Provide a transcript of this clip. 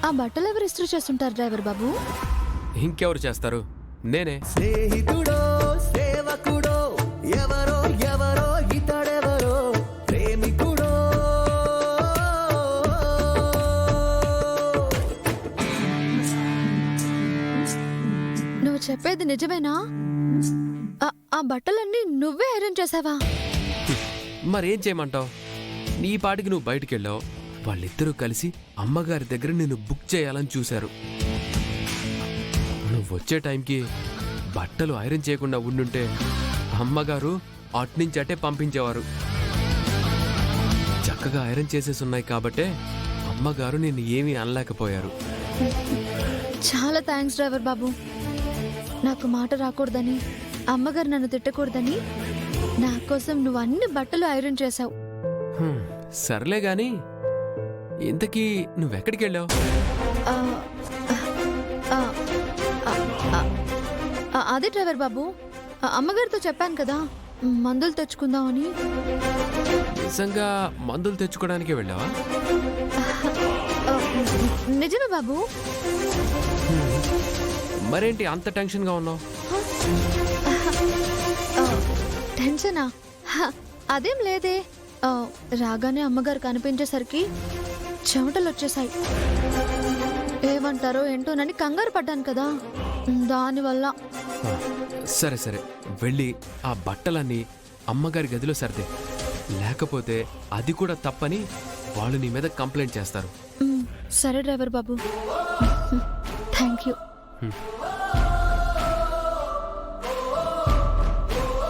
ఆ బట్టలు ఎవరు ఇస్త్రీ చేస్తుంటారు డ్రైవర్ బాబు? ఇంకెవరు చేస్తారు? నేనే. స్నేహితుడో సేవకుడో ఎవరో ఎవరో ఇతడెవరో ప్రేమికుడో. నువ్వు చెప్పేది నిజమేనా? ఆ బట్టలన్నీ నువ్వే ఐరన్ చేసావా? మరేం చేయమంటావు? నీ పాటికి నువ్వు బయటికెళ్ళావు, వాళ్ళిద్దరూ కలిసి అమ్మగారి దగ్గర నిన్ను బుక్ చేయాలని చూశారు. నువ్వు వచ్చే టైంకి బట్టలు ఐరన్ చేయకుండా ఉండుంటే అమ్మగారు అట్నుంచి అటే పంపించేవారు. చక్కగా ఐరన్ చేసేసున్నాయి కాబట్టే అమ్మగారు నిన్ను ఏమీ అనలేకపోయారు. చాలా థ్యాంక్స్ డ్రైవర్ బాబు. నాకు మాట రాకూడదని, అమ్మగారు నన్ను తిట్టకూడదని నా కోసం నువ్వు అన్ని బట్టలు ఐరన్ చేశావు. సర్లే గాని ఇంతకీ నువ్వెక్కడికి వెళ్ళావు? అదే డ్రైవర్ బాబు, అమ్మగారితో చెప్పాను కదా మందులు తెచ్చుకుందామని. నిజంగా మందులు తెచ్చుకోవడానికే వెళ్ళావా? నిజమే బాబు. మరేంటి అంత టెన్షన్గా ఉన్నావు? టెన్షనా? అదేం లేదే. రాగానే అమ్మగారు కనిపించేసరికి చెమటలు వచ్చేసాయి. ఏమంటారో ఏంటోనని కంగారు పడ్డాను కదా, దానివల్ల. సరే సరే, వెళ్ళి ఆ బట్టలన్నీ అమ్మగారి గదిలో సర్దే, లేకపోతే అది కూడా తప్పని వాళ్ళు నీ మీద కంప్లైంట్ చేస్తారు. సరే డ్రైవర్ బాబు, థ్యాంక్ యూ.